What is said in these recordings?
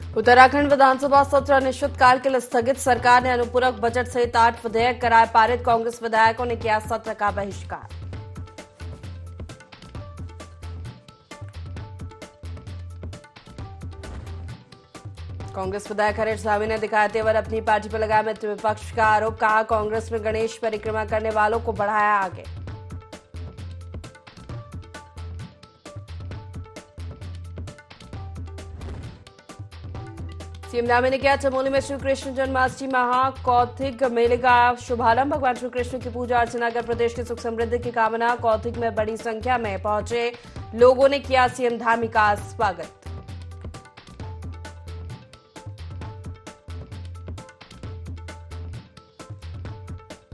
उत्तराखंड विधानसभा सत्र अनिश्चितकाल के लिए स्थगित। सरकार ने अनुपूरक बजट सहित 8 विधेयक कराए पारित। कांग्रेस विधायकों ने किया सत्र का बहिष्कार। कांग्रेस विधायक हरीश साहवी ने दिखाया तेवर, अपनी पार्टी पर लगाया मित्र विपक्ष का आरोप। कहा, कांग्रेस में गणेश परिक्रमा करने वालों को बढ़ाया आगे। सीएम नामे ने किया चमोली में श्री कृष्ण जन्माष्टमी महाकौतिक मेले का शुभारंभ। भगवान श्री कृष्ण की पूजा अर्चना कर प्रदेश की सुख समृद्धि की कामना। कौतिक में बड़ी संख्या में पहुंचे लोगों ने किया सीएम धामी का स्वागत।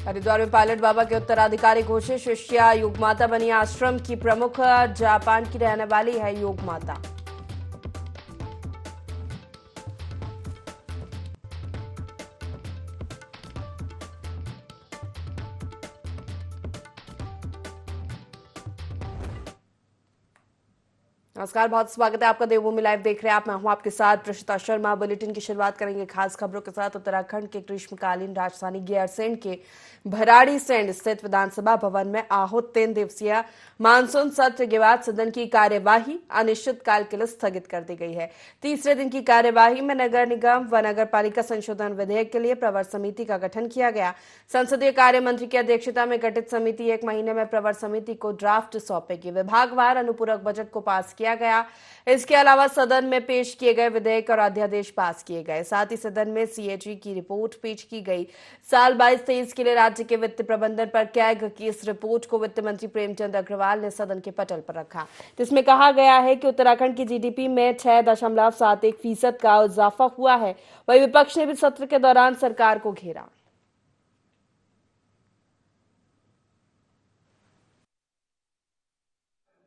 हरिद्वार में पायलट बाबा के उत्तराधिकारी घोषित। शिष्या योगमाता बनी आश्रम की प्रमुख। जापान की रहने वाली है योगमाता। नमस्कार, बहुत स्वागत है आपका देवभूमि लाइव देख रहे हैं आप। मैं हूं आपके साथ प्रशिता शर्मा। बुलेटिन की शुरुआत करेंगे खास खबरों के साथ। उत्तराखंड के ग्रीष्मकालीन राजधानी गैरसैंण के भराड़ीसैंण स्थित विधानसभा भवन में आहूत 3 दिवसीय मानसून सत्र के बाद सदन की कार्यवाही अनिश्चितकाल के लिए स्थगित कर दी गई है। तीसरे दिन की कार्यवाही में नगर निगम व नगर पालिका संशोधन विधेयक के लिए प्रवर समिति का गठन किया गया। संसदीय कार्य मंत्री की अध्यक्षता में गठित समिति 1 महीने में प्रवर समिति को ड्राफ्ट सौंपेगी। विभागवार अनुपूरक बजट को पास किया गया। इसके अलावा सदन में पेश किए गए विधेयक और अध्यादेश पास किए गए। साथ ही सदन में सीएजी की रिपोर्ट पेश की गई। साल 22-23 के लिए राज्य के वित्त प्रबंधन पर कैग की इस रिपोर्ट को वित्त मंत्री प्रेमचंद अग्रवाल ने सदन के पटल पर रखा, जिसमें कहा गया है कि उत्तराखंड की जीडीपी में 6.71% का इजाफा हुआ है। वहीं विपक्ष ने भी सत्र के दौरान सरकार को घेरा।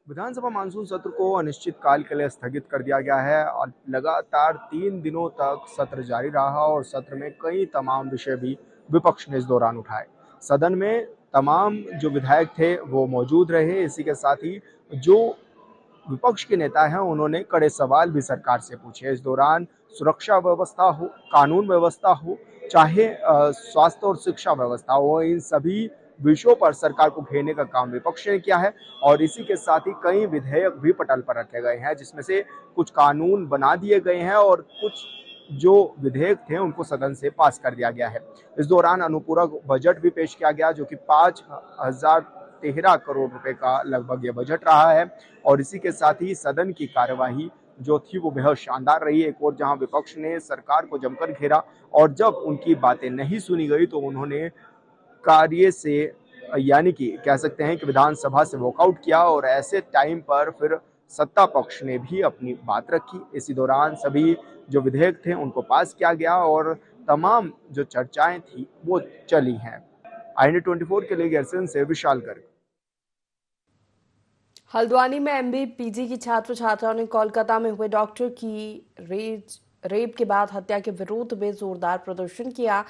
विधानसभा मानसून सत्र को अनिश्चितकाल के लिए स्थगित कर दिया गया है और लगातार 3 दिनों तक सत्र जारी रहा और सत्र में कई तमाम विषय भी विपक्ष ने इस दौरान उठाए। सदन में तमाम जो विधायक थे वो मौजूद रहे। इसी के साथ ही जो विपक्ष के नेता हैं उन्होंने कड़े सवाल भी सरकार से पूछे। इस दौरान सुरक्षा व्यवस्था हो, कानून व्यवस्था हो, चाहे स्वास्थ्य और शिक्षा व्यवस्था हो, इन सभी विषयों पर सरकार को घेरने का काम विपक्ष ने किया है। और इसी के साथ ही कई विधेयक भी पटल पर रखे गए हैं, जिसमें से कुछ कानून बना दिए गए हैं और कुछ जो विधेयक थे उनको सदन से पास कर दिया गया है। इस दौरान अनुपूरक बजट भी पेश किया गया, जो कि 5,013 करोड़ रुपए का लगभग ये बजट रहा है। और इसी के साथ ही सदन की कार्यवाही जो थी वो बेहद शानदार रही। एक और जहां विपक्ष ने सरकार को जमकर घेरा और जब उनकी बातें नहीं सुनी गई तो उन्होंने कार्य से यानी कि कह सकते हैं कि विधानसभा से वॉकआउट किया और ऐसे टाइम पर फिर सत्ता पक्ष ने भी अपनी बात रखी। इसी दौरान सभी जो विधेयक थे उनको पास किया गया और तमाम जो चर्चाएं थी वो चली हैं। INA 24 के लिए गैरसैंण से विशाल गर्ग। हल्द्वानी में एमबी पीजी की छात्र छात्राओं ने कोलकाता में हुए डॉक्टर की रेप के बाद हत्या के विरोध में जोरदार प्रदर्शन किया।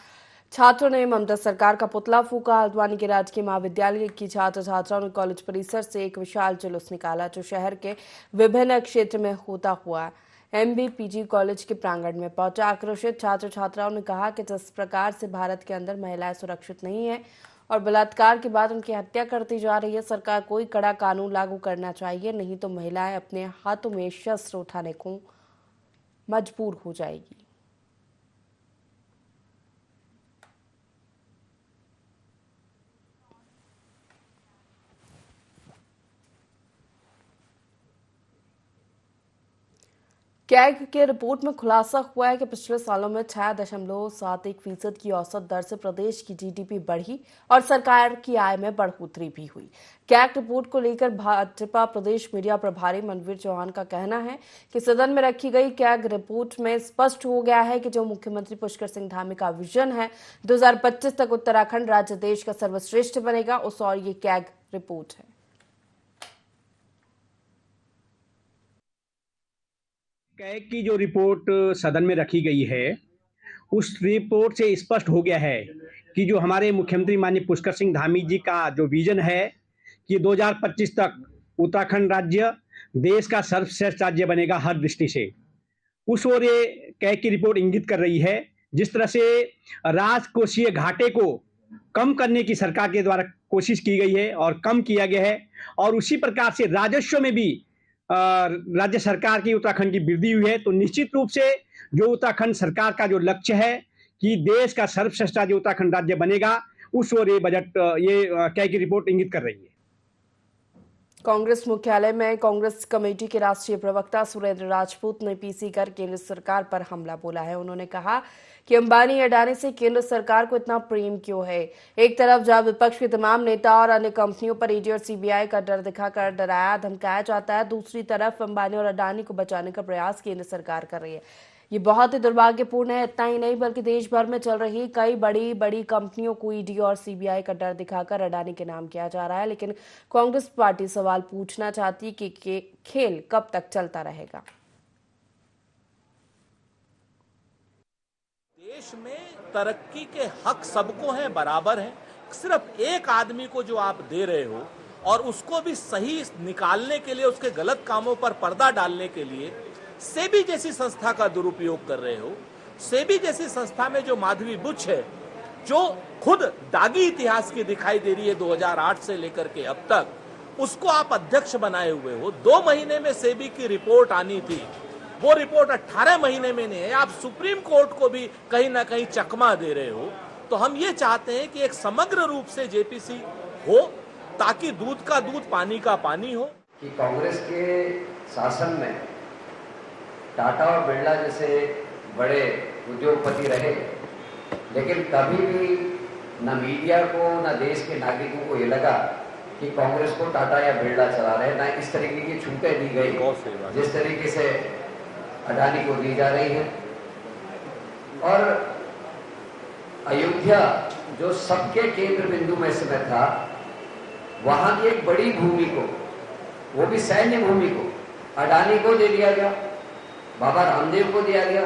छात्रों ने ममता सरकार का पुतला फूका। हल्द्वानी के राजकीय महाविद्यालय की छात्र छात्राओं ने कॉलेज परिसर से एक विशाल जुलूस निकाला, जो शहर के विभिन्न क्षेत्र में होता हुआ एमबी पीजी कॉलेज के प्रांगण में पहुंचा। आक्रोशित छात्र छात्राओं ने कहा कि जिस प्रकार से भारत के अंदर महिलाएं सुरक्षित नहीं है और बलात्कार के बाद उनकी हत्या करती जा रही है, सरकार कोई कड़ा कानून लागू करना चाहिए, नहीं तो महिलाएं अपने हाथों में शस्त्र उठाने को मजबूर हो जाएगी। कैग के रिपोर्ट में खुलासा हुआ है कि पिछले सालों में 6.71% की औसत दर से प्रदेश की जीडीपी बढ़ी और सरकार की आय में बढ़ोतरी भी हुई। कैग रिपोर्ट को लेकर भाजपा प्रदेश मीडिया प्रभारी मनवीर चौहान का कहना है कि सदन में रखी गई कैग रिपोर्ट में स्पष्ट हो गया है कि जो मुख्यमंत्री पुष्कर सिंह धामी का विजन है 2025 तक उत्तराखंड राज्य देश का सर्वश्रेष्ठ बनेगा, उस और ये कैग रिपोर्ट है। कैग की जो रिपोर्ट सदन में रखी गई है उस रिपोर्ट से स्पष्ट हो गया है कि जो हमारे मुख्यमंत्री माननीय पुष्कर सिंह धामी जी का जो विजन है कि 2025 तक उत्तराखंड राज्य देश का सर्वश्रेष्ठ राज्य बनेगा हर दृष्टि से, उस ओर ये कैग की रिपोर्ट इंगित कर रही है। जिस तरह से राजकोषीय घाटे को कम करने की सरकार के द्वारा कोशिश की गई है और कम किया गया है, और उसी प्रकार से राजस्व में भी राज्य सरकार की, उत्तराखंड की वृद्धि हुई है। तो निश्चित रूप से जो उत्तराखंड सरकार का जो लक्ष्य है कि देश का सर्वश्रेष्ठ जो उत्तराखंड राज्य बनेगा, उस ओर ये बजट, ये कैग की रिपोर्ट इंगित कर रही है। कांग्रेस मुख्यालय में कांग्रेस कमेटी के राष्ट्रीय प्रवक्ता सुरेंद्र राजपूत ने पीसी कर केंद्र सरकार पर हमला बोला है। उन्होंने कहा कि अंबानी अडानी से केंद्र सरकार को इतना प्रेम क्यों है। एक तरफ जब विपक्ष के तमाम नेता और अन्य कंपनियों पर ईडी और सीबीआई का डर दिखाकर डराया धमकाया जाता है, दूसरी तरफ अंबानी और अडानी को बचाने का प्रयास केंद्र सरकार कर रही है। ये बहुत ही दुर्भाग्यपूर्ण है। इतना ही नहीं बल्कि देश भर में चल रही कई बड़ी बड़ी कंपनियों को ईडी और सीबीआई का डर दिखाकर अडानी के नाम किया जा रहा है। लेकिन कांग्रेस पार्टी सवाल पूछना चाहती है कि खेल कब तक चलता रहेगा। देश में तरक्की के हक सबको हैं, बराबर हैं। सिर्फ एक आदमी को जो आप दे रहे हो और उसको भी सही निकालने के लिए, उसके गलत कामों पर पर्दा डालने के लिए सेबी जैसी संस्था का दुरुपयोग कर रहे हो। सेबी जैसी संस्था में जो माधवी बुच है, जो खुद दागी इतिहास की दिखाई दे रही है 2008 से लेकर के अब तक, उसको आप अध्यक्ष बनाए हुए हो। 2 महीने में सेबी की रिपोर्ट आनी थी, वो रिपोर्ट 18 महीने में नहीं है। आप सुप्रीम कोर्ट को भी कहीं ना कहीं चकमा दे रहे हो। तो हम ये चाहते हैं कि एक समग्र रूप से जेपीसी हो, ताकि दूध का दूध पानी का पानी हो। कि कांग्रेस के शासन में टाटा और बिरला जैसे बड़े उद्योगपति रहे, लेकिन कभी भी न मीडिया को न देश के नागरिकों को ये लगा कि कांग्रेस को टाटा या बिरला चला रहे, ना इस तरीके की छूटें दी गई जिस तरीके से अडानी को दी जा रही है। और अयोध्या जो सबके केंद्र बिंदु में इस समय था, वहां की एक बड़ी भूमि को, वो भी सैन्य भूमि को, अडानी को दे दिया गया, बाबा रामदेव को दिया गया।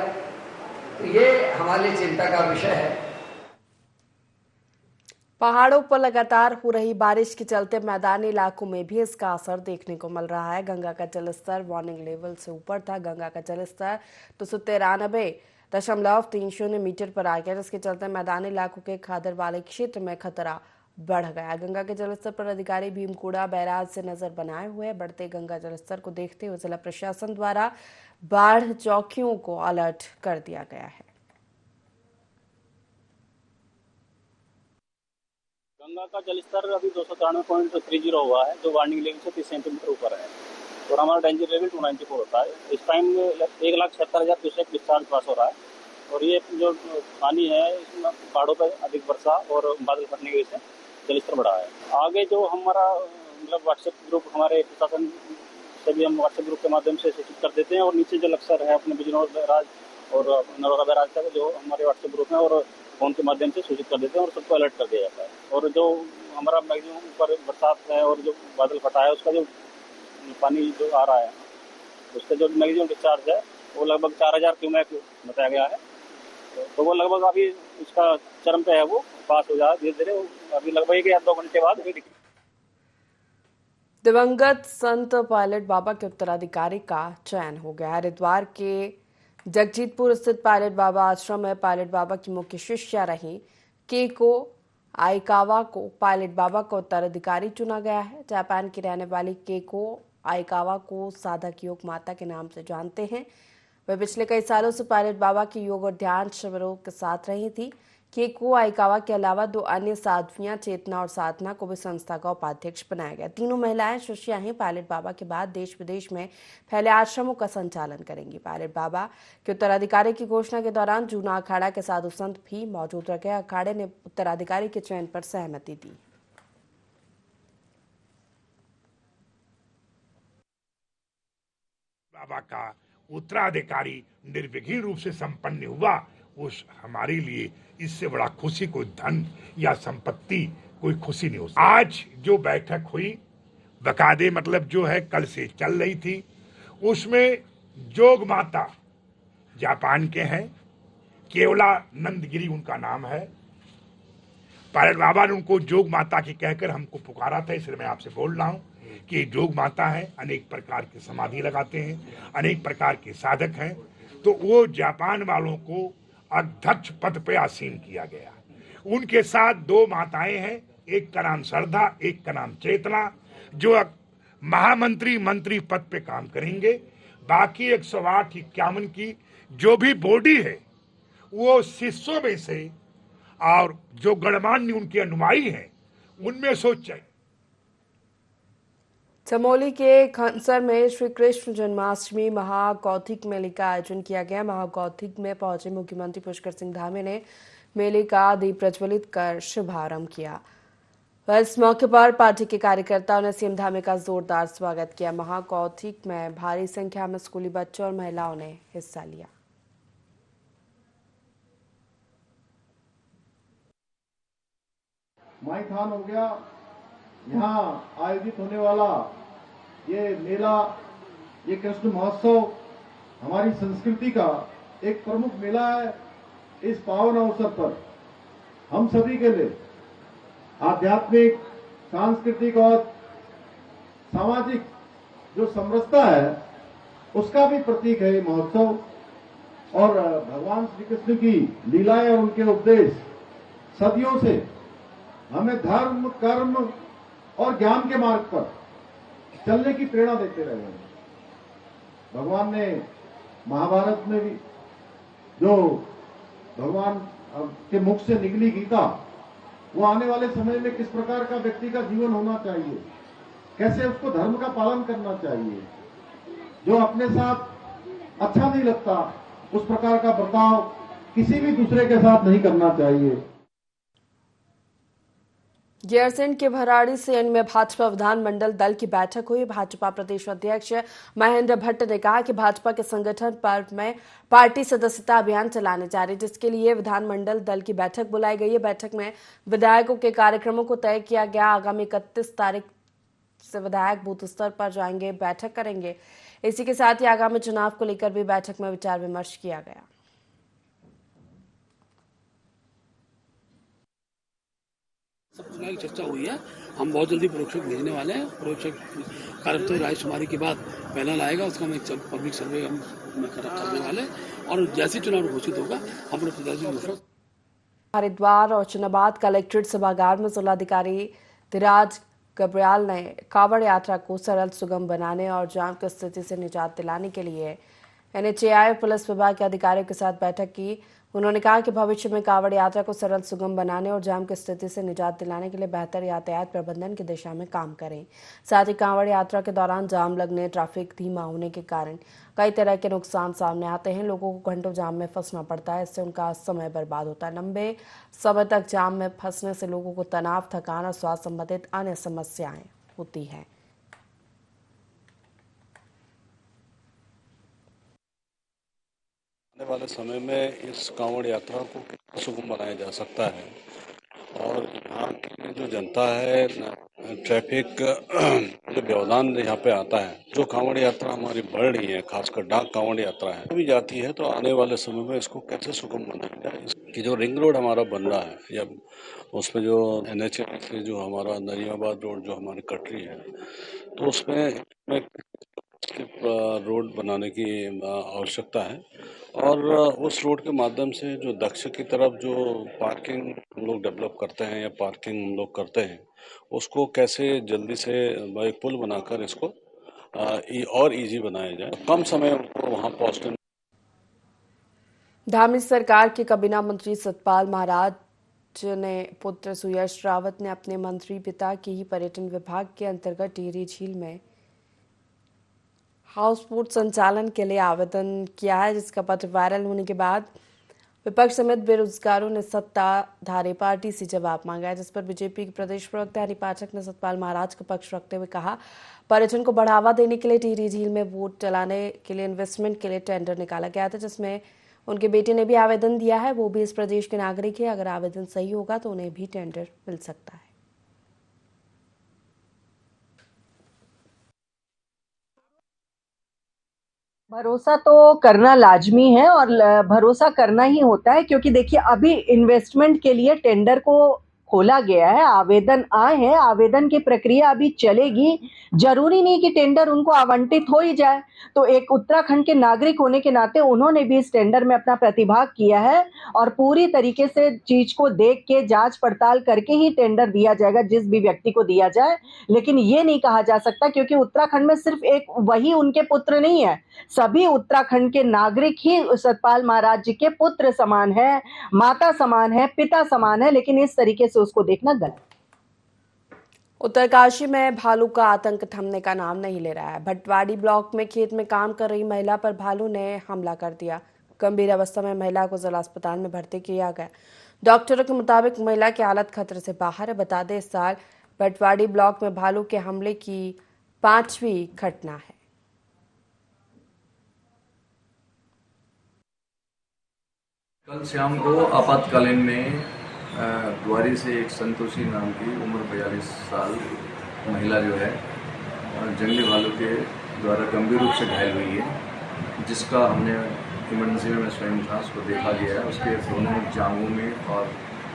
तो ये हमारे लिए चिंता का विषय है। पहाड़ों पर लगातार हो रही बारिश के चलते मैदानी इलाकों में भी इसका असर देखने को मिल रहा है। गंगा का जलस्तर वार्निंग लेवल से ऊपर था। गंगा का जलस्तर 293.30 मीटर पर आ गया, जिसके चलते मैदानी इलाकों के खादर वाले क्षेत्र में खतरा बढ़ गया। गंगा के जलस्तर पर अधिकारी भीमकुड़ा बैराज से नजर बनाए हुए। बढ़ते गंगा जलस्तर को देखते हुए जिला प्रशासन द्वारा बाढ़ चौकियों को अलर्ट कर दिया गया है। गंगा का जलस्तर अभी 293.30 हुआ है, जो वार्निंग लेवल से 30 सेंटीमीटर ऊपर है और हमारा डेंजर लेवल 294 होता है। इस टाइम 1,76,000 क्यूसेक डिस्चार्ज पास हो रहा है और ये जो पानी है इसमें पहाड़ों पर अधिक वर्षा और बादल फटने की वजह से जलस्तर बढ़ा है। आगे जो हमारा मतलब व्हाट्सएप ग्रुप, हमारे प्रशासन से भी हम व्हाट्सएप ग्रुप के माध्यम से सूचित कर देते हैं और नीचे जो लक्ष्य है अपने बिजनौर बैराज और नरोरा बैराज का जो हमारे व्हाट्सएप ग्रुप है और फोन के माध्यम से सूचित कर देते हैं और सबको अलर्ट कर दिया जाता है। और जो हमारा मैक्सिमम ऊपर बरसात है और जो बादल फटा है, उसका जो पानी जो आ रहा है, उसका जो मैक्सिमम डिस्चार्ज है वो लगभग 4,000 क्यूमेक बताया गया है। तो वो लगभग अभी उसका चरम पे है, वो पास हो जाए धीरे धीरे। अभी लगभग 1 या 2 घंटे बाद दिवंगत संत पायलट बाबा के उत्तराधिकारी का चयन हो गया है। हरिद्वार के जगजीतपुर स्थित पायलट बाबा आश्रम में पायलट बाबा की मुख्य शिष्या रही केको आइकावा को पायलट बाबा का उत्तराधिकारी चुना गया है। जापान की रहने वाली केको आइकावा को साधक योग माता के नाम से जानते हैं। वे पिछले कई सालों से पायलट बाबा के योग और ध्यान शिविरों के साथ रही थी। केको आइकावा के अलावा 2 अन्य साध्वियां चेतना और साधना को भी संस्था का उपाध्यक्ष बनाया गया। तीनों महिलाएं शिष्या ही पायलट बाबा के बाद देश विदेश में फैले आश्रमों का संचालन करेंगी। पायलट बाबा के उत्तराधिकारी की घोषणा के दौरान जूना अखाड़ा के साधु संत भी मौजूद रखे। अखाड़े ने उत्तराधिकारी के चयन पर सहमति दी। बाबा का उत्तराधिकारी निर्विघ्न रूप से संपन्न हुआ, उस हमारे लिए इससे बड़ा खुशी कोई धन या संपत्ति कोई खुशी नहीं हो सकती। आज जो बैठक हुई बकायदे मतलब जो है कल से चल रही थी, उसमें जोग माता जापान के हैं, केवलानंद गिरी उनका नाम है। पायलट बाबा ने उनको जोग माता की कहकर हमको पुकारा था, इसलिए मैं आपसे बोल रहा हूं कि जोग माता है। अनेक प्रकार की समाधि लगाते हैं, अनेक प्रकार के साधक हैं। तो वो जापान वालों को अध्यक्ष पद पे आसीन किया गया। उनके साथ दो माताएं हैं, एक का नाम श्रद्धा, एक का नाम चेतना, जो महामंत्री मंत्री पद पे काम करेंगे। बाकी 108-51 की जो भी बॉडी है वो शिष्यों में से और जो गणमान्य उनके अनुयायी हैं उनमें सोच चमोली के खनसर में श्री कृष्ण जन्माष्टमी महाकौतिक मेले का आयोजन किया गया। महाकौतिक में पहुंचे मुख्यमंत्री पुष्कर सिंह धामी ने मेले का दीप प्रज्वलित कर शुभारंभ किया। इस मौके पर पार्टी के कार्यकर्ताओं ने सीएम धामी का जोरदार स्वागत किया। महाकौतिक में भारी संख्या में स्कूली बच्चों और महिलाओं ने हिस्सा लिया। माईथान हो गया, यहाँ आयोजित होने वाला ये मेला, ये कृष्ण महोत्सव हमारी संस्कृति का एक प्रमुख मेला है। इस पावन अवसर पर हम सभी के लिए आध्यात्मिक, सांस्कृतिक और सामाजिक जो समरसता है उसका भी प्रतीक है ये महोत्सव। और भगवान श्री कृष्ण की लीलाएं और उनके उपदेश सदियों से हमें धर्म, कर्म और ज्ञान के मार्ग पर चलने की प्रेरणा देते रहे हैं। भगवान ने महाभारत में भी जो भगवान के मुख से निकली गीता, वो आने वाले समय में किस प्रकार का व्यक्ति का जीवन होना चाहिए, कैसे उसको धर्म का पालन करना चाहिए, जो अपने साथ अच्छा नहीं लगता उस प्रकार का बर्ताव किसी भी दूसरे के साथ नहीं करना चाहिए। गैरसैंण के भराड़ीसैंण में भाजपा विधानमंडल दल की बैठक हुई। भाजपा प्रदेश अध्यक्ष महेंद्र भट्ट ने कहा कि भाजपा के संगठन पर्व में पार्टी सदस्यता अभियान चलाने जा रही है, जिसके लिए विधानमंडल दल की बैठक बुलाई गई है। बैठक में विधायकों के कार्यक्रमों को तय किया गया। आगामी 31 तारीख से विधायक बूथ स्तर पर जाएंगे, बैठक करेंगे। इसी के साथ ही आगामी चुनाव को लेकर भी बैठक में विचार विमर्श किया गया। सब चुनाव की चर्चा हुई है। हम बहुत जल्दी प्रोक्षक भेजने वाले हैं। प्रोक्षक कार्यक्रम रायशुमारी के बाद पैनल आएगा, उसका हम एक पब्लिक सर्वे हम करने वाले हैं और जैसे चुनाव घोषित होगा हम अपने प्रत्याशी। हरिद्वार और चुनाबाद कलेक्ट्रेट सभागार में जिलाधिकारी धीराज गब्रियाल ने कांवड़ यात्रा को सरल, सुगम बनाने और जाम की स्थिति से निजात दिलाने के लिए NHAI पुलिस विभाग के अधिकारियों के साथ बैठक की। उन्होंने कहा कि भविष्य में कांवड़ यात्रा को सरल, सुगम बनाने और जाम की स्थिति से निजात दिलाने के लिए बेहतर यातायात प्रबंधन की दिशा में काम करें। साथ ही कांवड़ यात्रा के दौरान जाम लगने, ट्रैफिक धीमा होने के कारण कई तरह के नुकसान सामने आते हैं। लोगों को घंटों जाम में फंसना पड़ता है, इससे उनका समय बर्बाद होता है। लंबे समय तक जाम में फंसने से लोगों को तनाव, थकान और स्वास्थ्य संबंधित अन्य समस्याएं होती हैं। आने वाले समय में इस कांवड़ यात्रा को सुगम बनाया जा सकता है और यहाँ की जो जनता है, ट्रैफिक जो व्यवधान यहाँ पे आता है, जो कांवड़ यात्रा हमारी बढ़ रही है, खासकर डाक कांवड़ यात्रा है, भी जाती है, तो आने वाले समय में इसको कैसे सुगम बनाया जाए। कि जो रिंग रोड हमारा बन रहा है या उसमें जो NHAI से जो हमारा नरीमाबाद रोड जो हमारी कट रही है, तो उसमें रोड बनाने की आवश्यकता है और उस रोड के माध्यम से जो दक्षिण की तरफ जो पार्किंग हम लोग डेवलप करते हैं या पार्किंग हम लोग करते हैं, उसको कैसे जल्दी से एक पुल बनाकर इसको और इजी बनाया जाए, कम समय उनको वहाँ पहुँचने। धामी सरकार के काबीना मंत्री सतपाल महाराज ने पुत्र सुयश रावत ने अपने मंत्री पिता के ही पर्यटन विभाग के अंतर्गत टिहरी झील में हाउस बोट संचालन के लिए आवेदन किया है, जिसका पत्र वायरल होने के बाद विपक्ष समेत बेरोजगारों ने सत्ताधारी पार्टी से जवाब मांगा है, जिस पर बीजेपी के प्रदेश प्रवक्ता हरि पाठक ने सतपाल महाराज का पक्ष रखते हुए कहा, पर्यटन को बढ़ावा देने के लिए टिहरी झील में बोट चलाने के लिए इन्वेस्टमेंट के लिए टेंडर निकाला गया था, जिसमें उनके बेटे ने भी आवेदन दिया है। वो भी इस प्रदेश के नागरिक है। अगर आवेदन सही होगा तो उन्हें भी टेंडर मिल सकता है। भरोसा तो करना लाजमी है और भरोसा करना ही होता है, क्योंकि देखिए अभी इन्वेस्टमेंट के लिए टेंडर को खोला गया है, आवेदन आए हैं, आवेदन की प्रक्रिया अभी चलेगी। जरूरी नहीं कि टेंडर उनको आवंटित हो ही जाए। तो एक उत्तराखंड के नागरिक होने के नाते उन्होंने भी इस टेंडर में अपना प्रतिभाग किया है और पूरी तरीके से चीज को देख के जांच पड़ताल करके ही टेंडर दिया जाएगा, जिस भी व्यक्ति को दिया जाए। लेकिन ये नहीं कहा जा सकता, क्योंकि उत्तराखंड में सिर्फ एक वही उनके पुत्र नहीं है, सभी उत्तराखंड के नागरिक ही सतपाल महाराज जी के पुत्र समान है, माता समान है, पिता समान है। लेकिन इस तरीके से उसको देखना गलत। उत्तरकाशी में भालू का आतंक थमने का नाम नहीं ले रहा है। भटवाड़ी ब्लॉक में खेत में काम कर रही महिला पर भालू ने हमला कर दिया। गंभीर अवस्था में महिला को जिला अस्पताल में भर्ती किया गया। डॉक्टरों के मुताबिक महिला की हालत खतरे से बाहर है। बता दें, इस साल भटवाड़ी ब्लॉक में भालू के हमले की 5वीं घटना है। कल शाम को आपातकालीन में द्वारी से एक संतोषी नाम की उम्र 42 साल महिला जो है जंगली भालू के द्वारा गंभीर रूप से घायल हुई है, जिसका हमने इमरजेंसी में मैं स्वयं था, उसको देखा गया है। उसके दोनों जांघों में और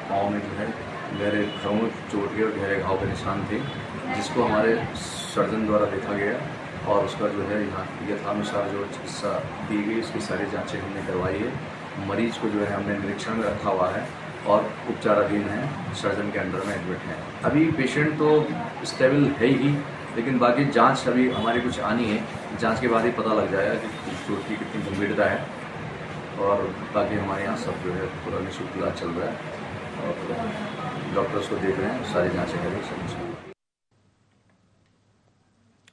पाँव में जो है गहरे चोट के और गहरे घाव के निशान थे, जिसको हमारे सर्जन द्वारा देखा गया और उसका जो है यहाँ यथानुसार जो चिकित्सा दी गई, उसकी सारी जाँचें हमने करवाई है। मरीज को जो है हमने निरीक्षण में रखा हुआ है और उपचाराधीन है, सर्जन के अंडर में एडमिट है। अभी पेशेंट तो स्टेबल है ही, लेकिन बाकी जांच अभी हमारी कुछ आनी है। जांच के बाद ही पता लग जाएगा कि चोट की कितनी गंभीरता है। और बाकी हमारे यहाँ सब जो है पूरा निःशुल्क इलाज चल रहा है और डॉक्टर्स को देख रहे हैं, सारी जाँचें करें सब।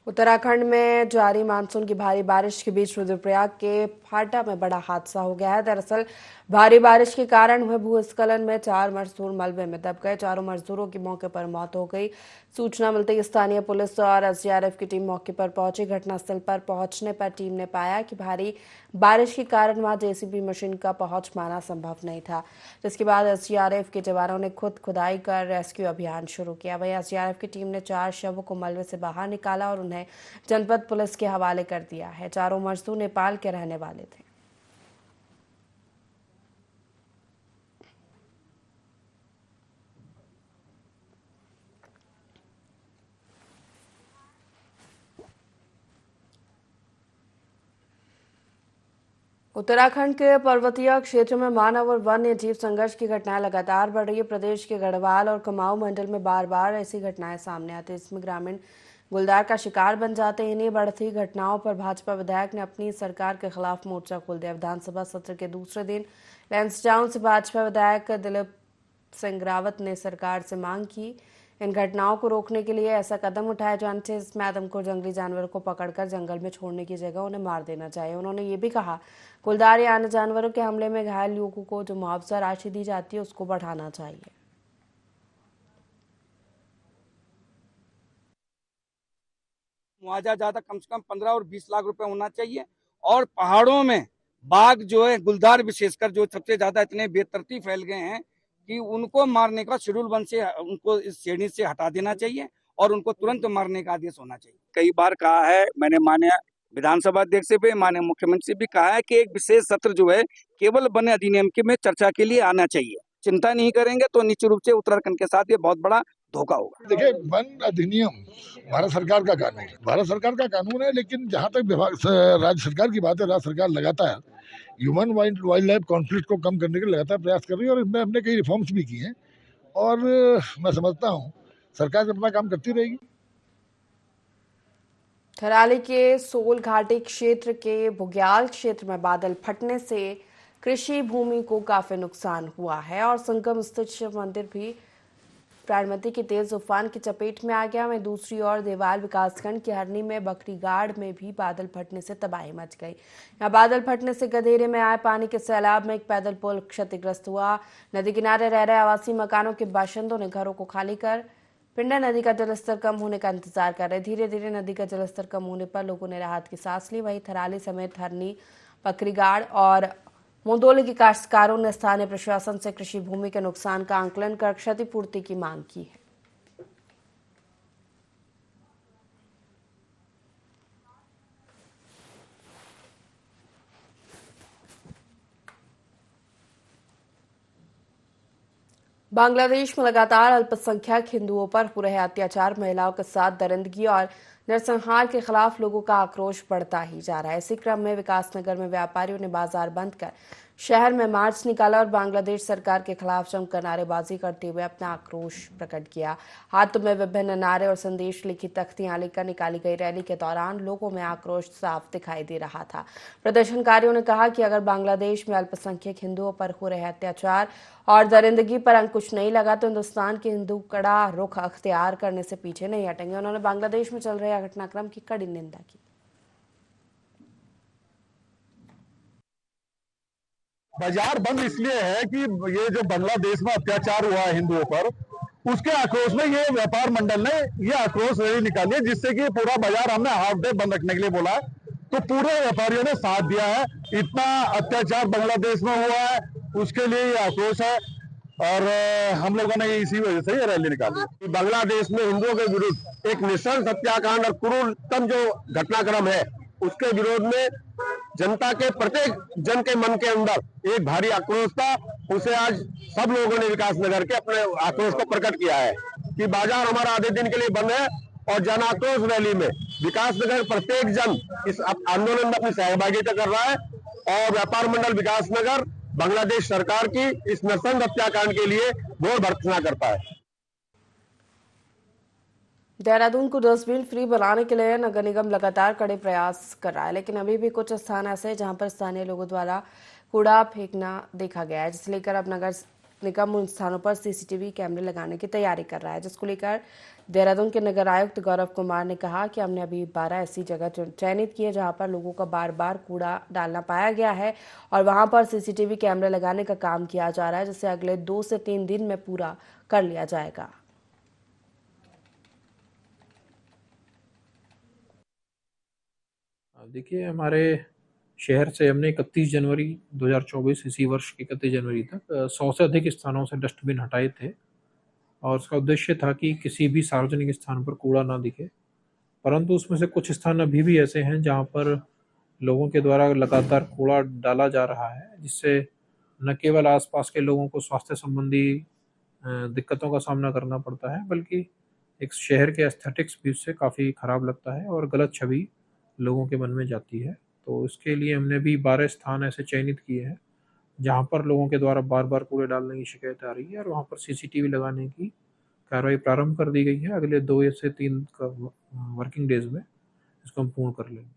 उत्तराखंड में जारी मानसून की भारी बारिश के बीच रुद्रप्रयाग के फाटा में बड़ा हादसा हो गया है। दरअसल भारी बारिश के कारण हुए भूस्खलन में 4 मजदूर मलबे में दब गए। चारों मजदूरों की मौके पर मौत हो गई। सूचना मिलते ही स्थानीय पुलिस और एसडीआरएफ की टीम मौके पर पहुंची। घटनास्थल पर पहुंचने पर टीम ने पाया कि भारी बारिश के कारण वहां जेसीबी मशीन का पहुंच पाना संभव नहीं था, जिसके बाद एसडीआरएफ के जवानों ने खुदाई कर रेस्क्यू अभियान शुरू किया। वहीं एसडीआरएफ की टीम ने 4 शवों को मलबे से बाहर निकाला और उन्हें जनपद पुलिस के हवाले कर दिया है। चारों मजदूर नेपाल के रहने वाले थे। उत्तराखंड के पर्वतीय क्षेत्र में मानव और वन्य जीव संघर्ष की घटनाएं लगातार बढ़ रही है। प्रदेश के गढ़वाल और कुमाऊं मंडल में बार बार ऐसी घटनाएं सामने आती है, इसमें ग्रामीण गुलदार का शिकार बन जाते हैं। इन्हीं बढ़ती घटनाओं पर भाजपा विधायक ने अपनी सरकार के खिलाफ मोर्चा खोल दिया। विधानसभा सत्र के दूसरे दिन लैंसडाउन से भाजपा विधायक दिलीप सिंह रावत ने सरकार से मांग की इन घटनाओं को रोकने के लिए ऐसा कदम उठाया जाना चाहिए जिसमें आदमखोर जंगली जानवरों को पकड़कर जंगल में छोड़ने की जगह उन्हें मार देना चाहिए। उन्होंने ये भी कहा गुलदार या अन्य जानवरों के हमले में घायल युवकों को जो मुआवजा राशि दी जाती है उसको बढ़ाना चाहिए। मुआवजा ज्यादा कम से कम 15 और 20 लाख रुपए होना चाहिए। और पहाड़ों में बाघ जो है, गुलदार विशेषकर जो सबसे ज्यादा इतने बेतरतीब फैल गए हैं कि उनको मारने का शेड्यूल 1 से उनको इस श्रेणी से हटा देना चाहिए और उनको तुरंत मारने का आदेश होना चाहिए। कई बार कहा है मैंने, माननीय विधानसभा अध्यक्ष से भी, माननीय मुख्यमंत्री से भी कहा है कि एक विशेष सत्र जो है केवल वन अधिनियम के में चर्चा के लिए आना चाहिए। चिंता नहीं करेंगे तो निश्चित रूप से उत्तराखंड के साथ ये बहुत बड़ा धोखा होगा। देखिए, वन अधिनियम भारत सरकार का कानून है, भारत सरकार का कानून है, लेकिन जहाँ तक राज्य सरकार की बात है, राज्य सरकार लगातार ह्यूमन वाइल्ड लाइफ कॉन्फ्लिक्ट को कम करने के लिए लगातार प्रयास कर रही है और इसमें हमने कई रिफॉर्म्स भी की हैं और मैं समझता हूँ सरकार अपना काम करती रहेगी। थराली के सोल घाटी क्षेत्र के बुग्याल क्षेत्र में बादल फटने से कृषि भूमि को काफी नुकसान हुआ है और संगम स्थित शिव मंदिर भी प्राणमती की तेज तूफान की चपेट में आ गया। वहीं दूसरी ओर देवाल विकासखंड की हरनी में बकरीगाड़ में भी बादल फटने से तबाही मच गई। यहाँ बादल फटने से गधेरे में आए पानी के सैलाब में एक पैदल पुल क्षतिग्रस्त हुआ। नदी किनारे रह रहे आवासी मकानों के बाशिंदों ने घरों को खाली कर पिंडा नदी का जलस्तर कम होने का इंतजार कर रहे। धीरे धीरे नदी का जलस्तर कम होने पर लोगों ने राहत की सांस ली। वहीं थराली समेत हरनी, बकरीगाड़ और मुंदोली के काश्तकारों ने स्थानीय प्रशासन से कृषि भूमि के नुकसान का आंकलन कर क्षतिपूर्ति की मांग की है। बांग्लादेश में लगातार अल्पसंख्यक हिंदुओं पर हो रहे अत्याचार, महिलाओं के साथ दरिंदगी और नरसंहार के खिलाफ लोगों का आक्रोश बढ़ता ही जा रहा है। इसी क्रम में विकासनगर में व्यापारियों ने बाजार बंद कर शहर में मार्च निकाला और बांग्लादेश सरकार के खिलाफ जमकर नारेबाजी करते हुए अपना आक्रोश प्रकट किया। हाथों में विभिन्न नारे और संदेश लिखी तख्तियां लेकर निकाली गई रैली के दौरान लोगों में आक्रोश साफ दिखाई दे रहा था। प्रदर्शनकारियों ने कहा कि अगर बांग्लादेश में अल्पसंख्यक हिंदुओं पर हो रहे अत्याचार और दरिंदगी पर अंकुश नहीं लगा तो हिंदुस्तान के हिंदू कड़ा रुख अख्तियार करने से पीछे नहीं हटेंगे। उन्होंने बांग्लादेश में चल रहे घटनाक्रम की कड़ी निंदा की। बाजार बंद इसलिए है कि ये जो बांग्लादेश में अत्याचार हुआ है हिंदुओं पर, उसके आक्रोश में ये व्यापार मंडल ने ये आक्रोश रैली निकाली है, जिससे कि पूरा बाजार हमने हाफ डे बंद रखने के लिए बोला है। तो पूरे व्यापारियों ने साथ दिया है। इतना अत्याचार बांग्लादेश में हुआ है, उसके लिए ये आक्रोश है और हम लोगों ने इसी वजह से ये रैली निकाली। बांग्लादेश में हिंदुओं के विरुद्ध एक नृशंस हत्याकांड और क्रूरतम जो घटनाक्रम है, उसके विरोध में जनता के प्रत्येक जन के मन के अंदर एक भारी आक्रोश था। उसे आज सब लोगों ने विकासनगर के अपने आक्रोश को प्रकट किया है कि बाजार हमारा आधे दिन के लिए बंद है और जन आक्रोश रैली में विकासनगर प्रत्येक जन इस आंदोलन में अपनी सहभागिता कर रहा है और व्यापार मंडल विकासनगर बांग्लादेश सरकार की इस नृशंस हत्याकांड के लिए घोर भर्त्सना करता है। देहरादून को डस्टबिन फ्री बनाने के लिए नगर निगम लगातार कड़े प्रयास कर रहा है, लेकिन अभी भी कुछ स्थान ऐसे हैं जहां पर स्थानीय लोगों द्वारा कूड़ा फेंकना देखा गया है, जिसे लेकर अब नगर निगम उन स्थानों पर सीसीटीवी कैमरे लगाने की तैयारी कर रहा है, जिसको लेकर देहरादून के नगर आयुक्त गौरव कुमार ने कहा कि हमने अभी 12 ऐसी जगह चयनित की है जहां पर लोगों का बार बार कूड़ा डालना पाया गया है और वहां पर सीसीटीवी कैमरे लगाने का काम किया जा रहा है, जिसे अगले 2 से 3 दिन में पूरा कर लिया जाएगा। देखिए, हमारे शहर से हमने 31 जनवरी 2024 इसी वर्ष की 31 जनवरी तक 100 से अधिक स्थानों से डस्टबिन हटाए थे और उसका उद्देश्य था कि किसी भी सार्वजनिक स्थान पर कूड़ा ना दिखे। परंतु उसमें से कुछ स्थान अभी भी ऐसे हैं जहां पर लोगों के द्वारा लगातार कूड़ा डाला जा रहा है, जिससे न केवल आसपास के लोगों को स्वास्थ्य संबंधी दिक्कतों का सामना करना पड़ता है, बल्कि एक शहर के एस्थेटिक्स भी उससे काफ़ी खराब लगता है और गलत छवि लोगों के मन में जाती है। तो इसके लिए हमने भी 12 स्थान ऐसे चयनित किए हैं जहां पर लोगों के द्वारा बार बार कूड़े डालने की शिकायत आ रही है और वहां पर सीसीटीवी लगाने की कार्रवाई प्रारंभ कर दी गई है। अगले 2 से 3 वर्किंग डेज में इसको हम पूर्ण कर लेंगे।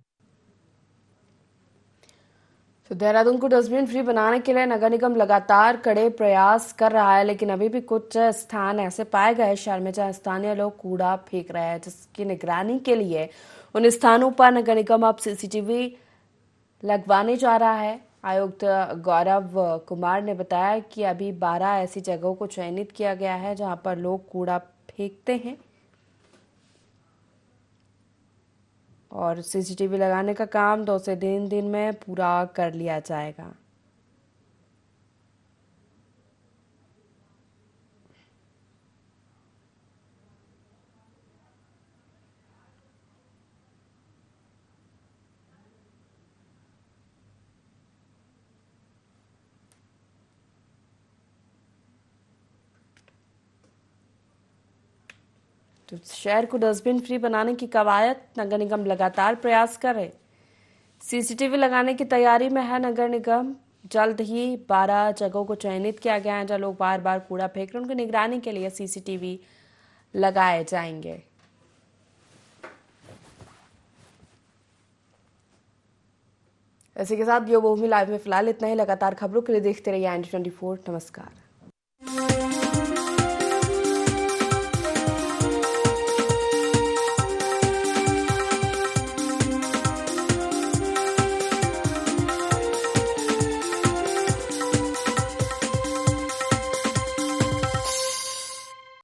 तो देहरादून को डस्टबिन फ्री बनाने के लिए नगर निगम लगातार कड़े प्रयास कर रहा है, लेकिन अभी भी कुछ स्थान ऐसे पाए गए शहर में जहां स्थानीय लोग कूड़ा फेंक रहे हैं, जिसकी निगरानी के लिए उन स्थानों पर नगर निगम अब सीसीटीवी लगवाने जा रहा है। आयुक्त गौरव कुमार ने बताया कि अभी 12 ऐसी जगहों को चयनित किया गया है जहां पर लोग कूड़ा फेंकते हैं और सीसीटीवी लगाने का काम 2 से 3 दिन में पूरा कर लिया जाएगा। तो शहर को डस्टबिन फ्री बनाने की कवायद नगर निगम लगातार प्रयास करे। सीसीटीवी लगाने की तैयारी में है नगर निगम। जल्द ही 12 जगहों को चयनित किया गया है जहां लोग बार बार कूड़ा फेंक रहे हैं, उनकी निगरानी के लिए सीसीटीवी लगाए जाएंगे। इसी के साथ देवभूमि लाइव में फिलहाल इतना ही। लगातार खबरों के लिए देखते रहिए IND24। नमस्कार।